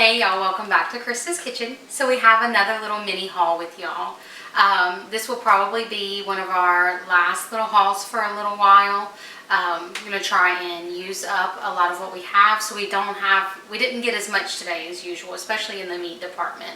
Hey y'all, welcome back to Krista's Kitchen. So we have another little mini haul with y'all. This will probably be one of our last little hauls for a little while. I'm going to try and use up a lot of what we have so we didn't get as much today as usual, especially in the meat department.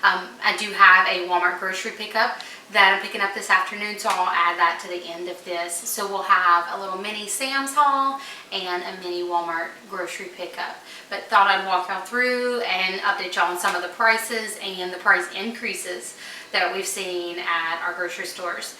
I do have a Walmart grocery pickup that I'm picking up this afternoon, so I'll add that to the end of this. So we'll have a little mini Sam's haul and a mini Walmart grocery pickup. But thought I'd walk y'all through and update y'all on some of the prices and the price increases that we've seen at our grocery stores.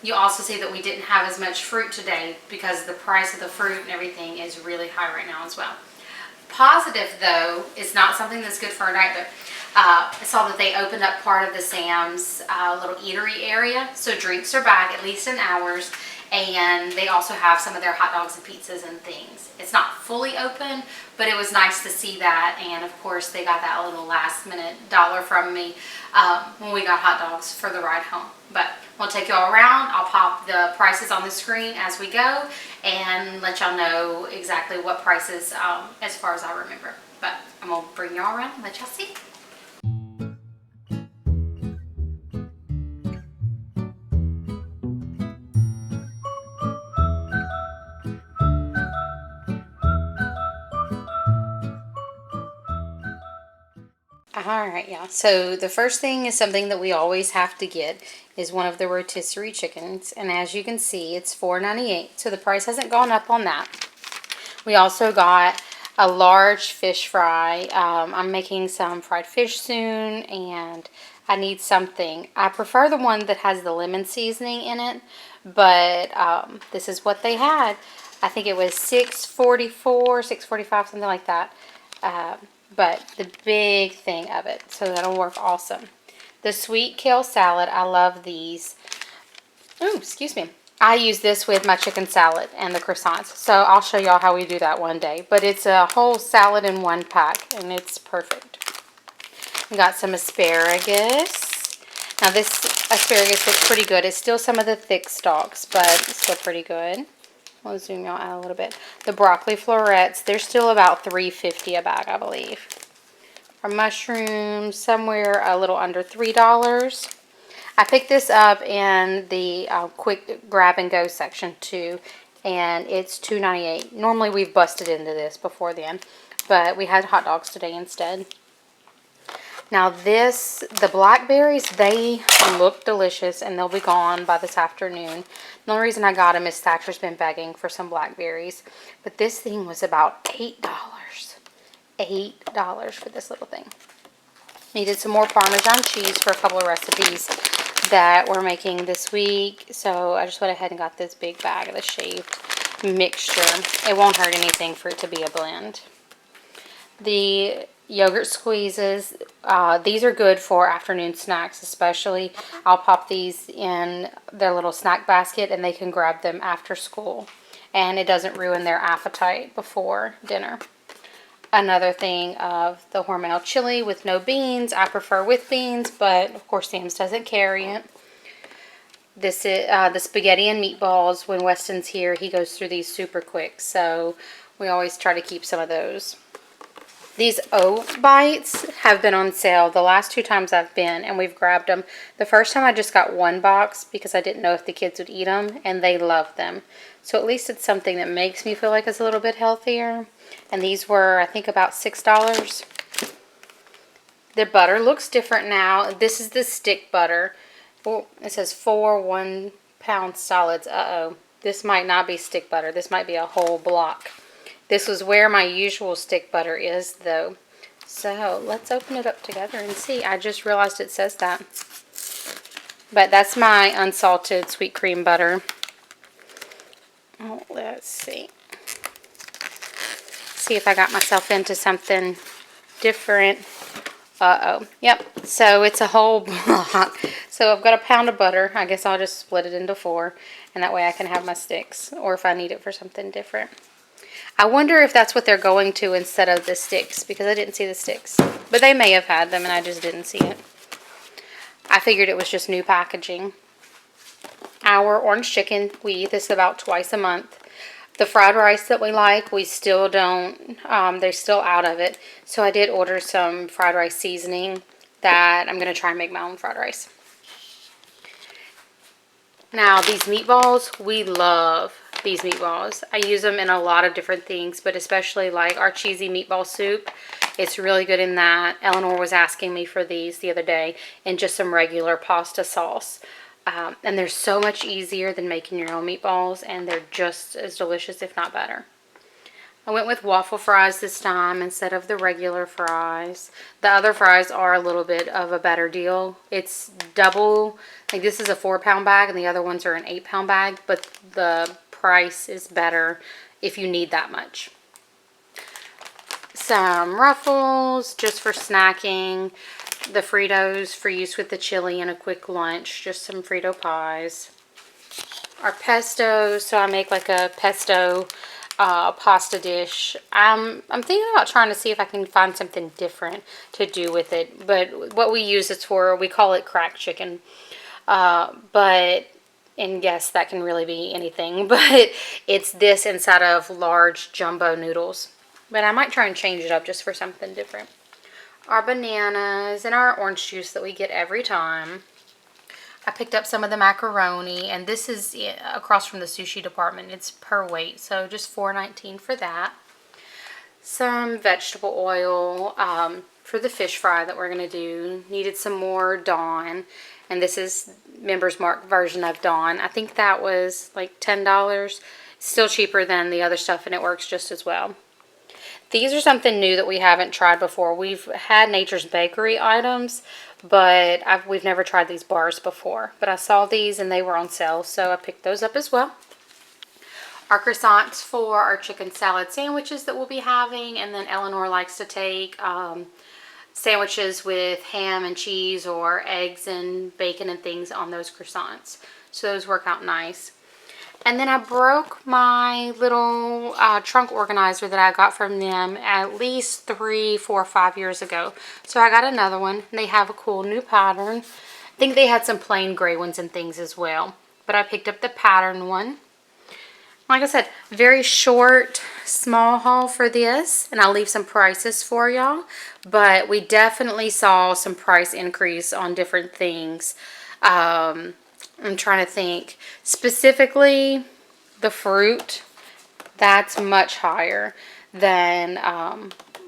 You also see that we didn't have as much fruit today because the price of the fruit and everything is really high right now as well. Positive though, it's not something that's good for our diet, but I saw that they opened up part of the Sam's little eatery area, so drinks are back, at least in ours, and they also have some of their hot dogs and pizzas and things. It's not fully open, but it was nice to see that, and of course they got that little last minute dollar from me when we got hot dogs for the ride home. But we'll take y'all around. I'll pop the prices on the screen as we go and let y'all know exactly what prices as far as I remember. But I'm gonna bring y'all around and let y'all see. Alright y'all, so the first thing is something that we always have to get is one of the rotisserie chickens, and as you can see it's $4.98, so the price hasn't gone up on that. We also got a large fish fry. I'm making some fried fish soon and I need something. I prefer the one that has the lemon seasoning in it, but this is what they had. I think it was $6.44, $6.45, something like that. But the big thing of it, so that'll work awesome. The sweet kale salad, I love these. Oh, excuse me. I use this with my chicken salad and the croissants, so I'll show y'all how we do that one day. But it's a whole salad in one pack, and it's perfect. We got some asparagus. Now this asparagus looks pretty good. It's still some of the thick stalks, but it's still pretty good. I'll zoom y'all out a little bit. The broccoli florets, they're still about $3.50 a bag, I believe. Our mushrooms, somewhere a little under $3. I picked this up in the quick grab and go section too, and it's $2.98. Normally we've busted into this before then, but we had hot dogs today instead. Now the Blackberries, they look delicious and they'll be gone by this afternoon. The only reason I got them is Thatcher's been begging for some Blackberries. But this thing was about $8. $8 for this little thing. Needed some more Parmesan cheese for a couple of recipes that we're making this week. So I just went ahead and got this big bag of the shaved mixture. It won't hurt anything for it to be a blend. The yogurt squeezes, these are good for afternoon snacks especially. I'll pop these in their little snack basket and they can grab them after school. And it doesn't ruin their appetite before dinner. Another thing of the Hormel chili with no beans. I prefer with beans, but of course Sam's doesn't carry it. This is the spaghetti and meatballs. When Weston's here, he goes through these super quick, so we always try to keep some of those. These Oat Bites have been on sale the last 2 times I've been, and we've grabbed them. The first time I just got 1 box because I didn't know if the kids would eat them, and they love them. So at least it's something that makes me feel like it's a little bit healthier. And these were, I think, about $6. The butter looks different now. This is the stick butter. Oh, it says 4 1-pound solids. Uh-oh. This might not be stick butter. This might be a whole block. This was where my usual stick butter is, though. So let's open it up together and see. I just realized it says that. But that's my unsalted sweet cream butter. Oh, let's see. See if I got myself into something different. Uh-oh. Yep. So it's a whole block. So I've got a pound of butter. I guess I'll just split it into 4. And that way I can have my sticks. Or if I need it for something different. I wonder if that's what they're going to instead of the sticks, because I didn't see the sticks. But they may have had them and I just didn't see it. I figured it was just new packaging. Our orange chicken, we eat this about twice a month. The fried rice that we like, we still don't, they're still out of it. So I did order some fried rice seasoning that I'm going to try and make my own fried rice. Now, these meatballs, we love these meatballs. I use them in a lot of different things, but especially like our cheesy meatball soup. It's really good in that. Eleanor was asking me for these the other day and just some regular pasta sauce. And they're so much easier than making your own meatballs, and they're just as delicious, if not better. I went with waffle fries this time instead of the regular fries. The other fries are a little bit of a better deal. It's double, like this is a 4-pound bag and the other ones are an 8-pound bag, but the price is better if you need that much. Some Ruffles just for snacking. The Fritos for use with the chili and a quick lunch. Just some Frito pies. Our pesto, so I make like a pesto pasta dish. I'm thinking about trying to see if I can find something different to do with it. But what we use it for, we call it cracked chicken. And yes, that can really be anything. But it's this inside of large jumbo noodles. But I might try and change it up just for something different. Our bananas and our orange juice that we get every time. I picked up some of the macaroni, and this is across from the sushi department. It's per weight, so just $4.19 for that. Some vegetable oil for the fish fry that we're going to do. Needed some more Dawn, and this is Members Mark version of Dawn. I think that was like $10. Still cheaper than the other stuff, and it works just as well. These are something new that we haven't tried before. We've had Nature's Bakery items, but we've never tried these bars before. But I saw these and they were on sale, so I picked those up as well. Our croissants for our chicken salad sandwiches that we'll be having, and then Eleanor likes to take sandwiches with ham and cheese or eggs and bacon and things on those croissants. So those work out nice. And then I broke my little trunk organizer that I got from them at least 3, 4, 5 years ago. So I got another one. They have a cool new pattern. I think they had some plain gray ones and things as well. But I picked up the pattern one. Like I said, very short, small haul for this. And I'll leave some prices for y'all. But we definitely saw some price increase on different things. I'm trying to think. Specifically, the fruit, that's much higher than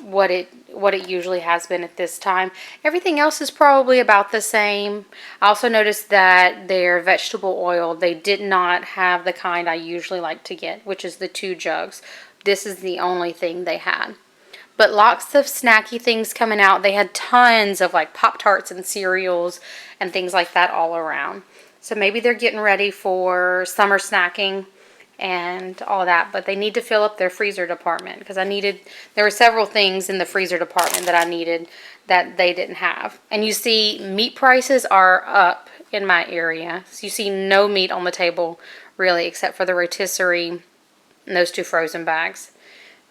what it usually has been at this time. Everything else is probably about the same. I also noticed that their vegetable oil, they did not have the kind I usually like to get, which is the 2 jugs. This is the only thing they had. But lots of snacky things coming out. They had tons of like Pop-Tarts and cereals and things like that all around. So maybe they're getting ready for summer snacking and all that. But they need to fill up their freezer department because there were several things in the freezer department that I needed that they didn't have. And you see meat prices are up in my area. So you see no meat on the table really except for the rotisserie and those 2 frozen bags.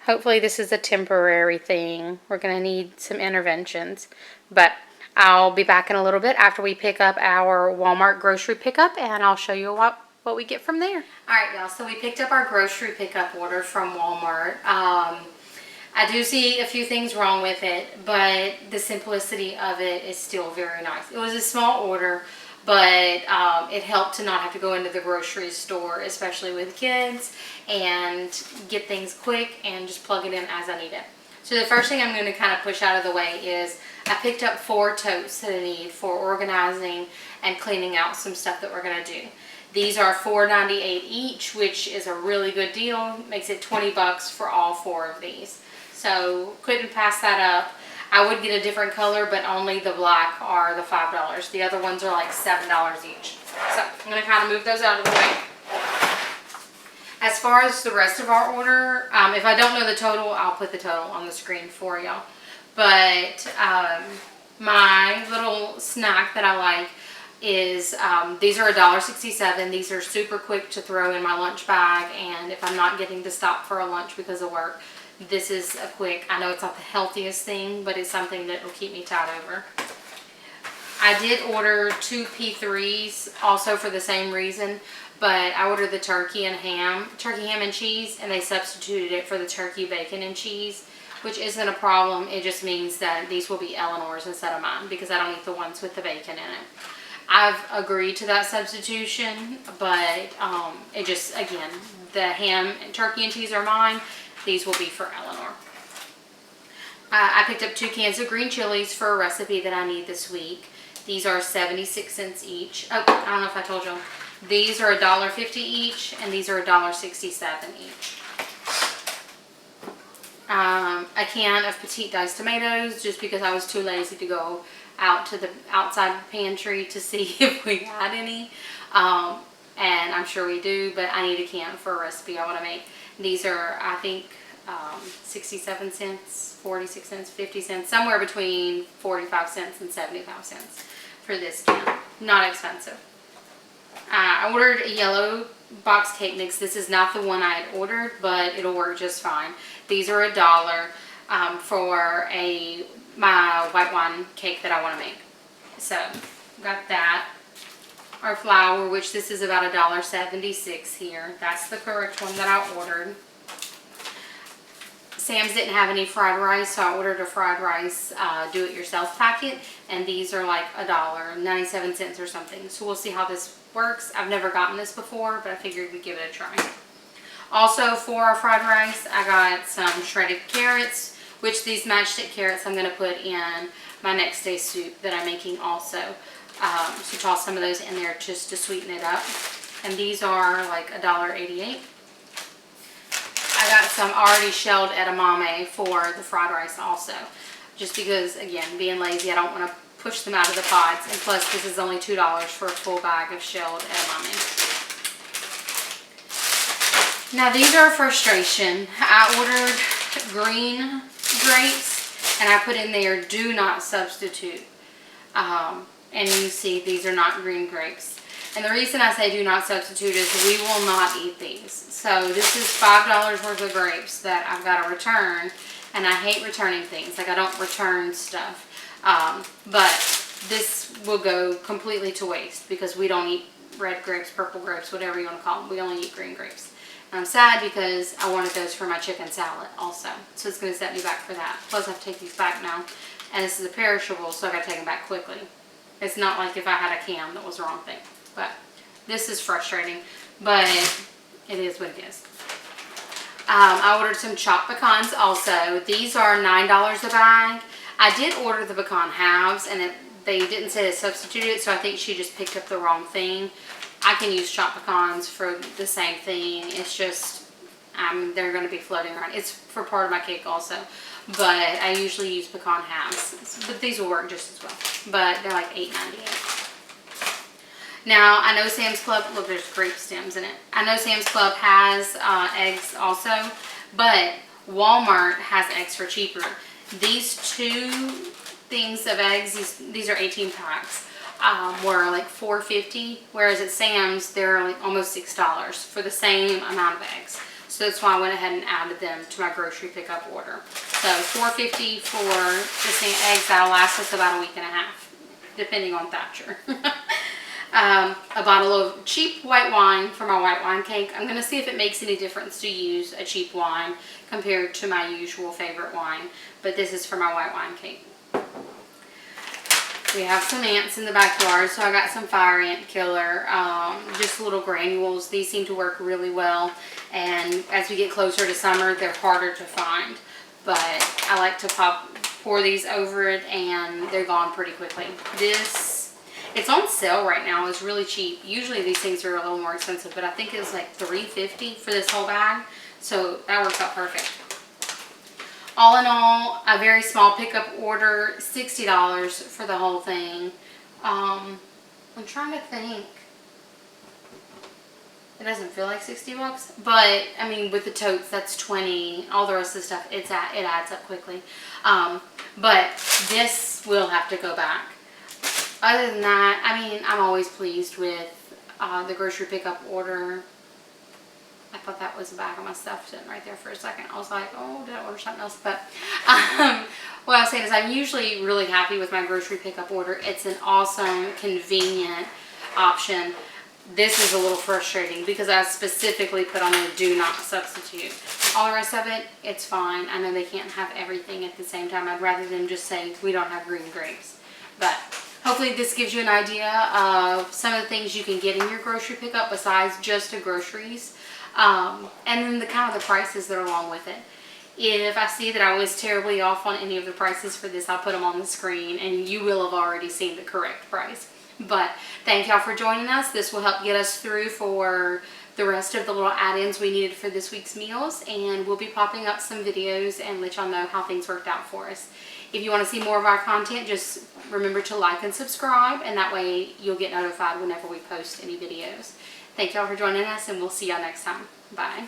Hopefully this is a temporary thing. We're going to need some interventions. But I'll be back in a little bit after we pick up our Walmart grocery pickup, and I'll show you what we get from there. Alright y'all, so we picked up our grocery pickup order from Walmart. I do see a few things wrong with it, but the simplicity of it is still very nice. It was a small order, but it helped to not have to go into the grocery store, especially with kids, and get things quick and just plug it in as I need it. So the first thing I'm going to kind of push out of the way is I picked up 4 totes that I need for organizing and cleaning out some stuff that we're going to do. These are $4.98 each, which is a really good deal. Makes it $20 for all 4 of these. So couldn't pass that up. I would get a different color, but only the black are the $5. The other ones are like $7 each. So I'm going to kind of move those out of the way. As far as the rest of our order, if I don't know the total, I'll put the total on the screen for y'all. But my little snack that I like is, these are $1.67. These are super quick to throw in my lunch bag, and if I'm not getting to stop for a lunch because of work, this is a quick, I know it's not the healthiest thing, but it's something that will keep me tied over. I did order 2 P3s also for the same reason, but I ordered the turkey, ham and cheese, and they substituted it for the turkey, bacon, and cheese, which isn't a problem. It just means that these will be Eleanor's instead of mine because I don't eat the ones with the bacon in it. I've agreed to that substitution, but it just, again, the ham, turkey, and cheese are mine. These will be for Eleanor. I picked up 2 cans of green chilies for a recipe that I need this week. These are 76 cents each. Oh, I don't know if I told you. These are $1.50 each, and these are $1.67 each. A can of Petite diced tomatoes, just because I was too lazy to go out to the outside pantry to see if we had any. And I'm sure we do, but I need a can for a recipe I want to make. These are, I think, 67 cents, 46 cents, 50 cents, somewhere between 45 cents and 75 cents for this can. Not expensive. I ordered a yellow box cake mix. This is not the one I had ordered, but it'll work just fine. These are $1 for my white wine cake that I want to make. So, got that. Our flour, which this is about $1.76 here. That's the correct one that I ordered. Sam's didn't have any fried rice, so I ordered a fried rice do-it-yourself packet, and these are like $1.97 or something. So we'll see how this works. I've never gotten this before, but I figured we'd give it a try. Also, for our fried rice, I got some shredded carrots, which these matchstick carrots I'm going to put in my next day soup that I'm making also. So toss some of those in there just to sweeten it up. And these are like $1.88. I got some already shelled edamame for the fried rice also. Just because, again, being lazy, I don't want to push them out of the pods. And plus, this is only $2 for a full bag of shelled edamame. Now, these are a frustration. I ordered green grapes, and I put in there, do not substitute. And you see, these are not green grapes. And the reason I say do not substitute is we will not eat these. So this is $5 worth of grapes that I've got to return. And I hate returning things. Like, I don't return stuff. But this will go completely to waste because we don't eat red grapes, purple grapes, whatever you want to call them. We only eat green grapes. And I'm sad because I wanted those for my chicken salad also. So it's going to set me back for that. Plus, I have to take these back now. And this is a perishable, so I got to take them back quickly. It's not like if I had a can that was the wrong thing. But this is frustrating, but it is what it is. I ordered some chopped pecans also. These are $9 a bag. I did order the pecan halves, and they didn't say they substituted, so I think she just picked up the wrong thing. I can use chopped pecans for the same thing. It's just, they're going to be floating around. It's for part of my cake also. But I usually use pecan halves. But these will work just as well. But they're like $8.98. Now, I know Sam's Club, look, there's grape stems in it. I know Sam's Club has eggs also, but Walmart has eggs for cheaper. These 2 things of eggs, these are 18 packs, were like $4.50, whereas at Sam's, they're like almost $6 for the same amount of eggs. So that's why I went ahead and added them to my grocery pickup order. So $4.50 for the same eggs. That'll last us about a week and a half, depending on Thatcher. A bottle of cheap white wine for my white wine cake. I'm going to see if it makes any difference to use a cheap wine compared to my usual favorite wine. But this is for my white wine cake. We have some ants in the backyard, so I got some fire ant killer, just little granules. These seem to work really well, and as we get closer to summer, they're harder to find. But I like to pour these over it, and they're gone pretty quickly. It's on sale right now. It's really cheap. Usually these things are a little more expensive, but I think it was like $3.50 for this whole bag, so that works out perfect. All in all, a very small pickup order, $60 for the whole thing. I'm trying to think. It doesn't feel like 60 bucks, but I mean, with the totes, that's 20. All the rest of the stuff, it adds up quickly. But this will have to go back. Other than that, I mean, I'm always pleased with the grocery pickup order. I thought that was a bag of my stuff sitting right there for a second. I was like, oh, did I order something else? But what I was saying is I'm usually really happy with my grocery pickup order. It's an awesome, convenient option. This is a little frustrating because I specifically put on there do not substitute. All the rest of it, it's fine. I know they can't have everything at the same time. I'd rather them just say we don't have green grapes. But hopefully this gives you an idea of some of the things you can get in your grocery pickup besides just the groceries. And then the kind of the prices that are along with it. If I see that I was terribly off on any of the prices for this, I'll put them on the screen and you will have already seen the correct price. But thank y'all for joining us. This will help get us through for the rest of the little add-ins we needed for this week's meals, and we'll be popping up some videos and let y'all know how things worked out for us. If you want to see more of our content, just remember to like and subscribe, and that way you'll get notified whenever we post any videos. Thank y'all for joining us, and we'll see y'all next time. Bye.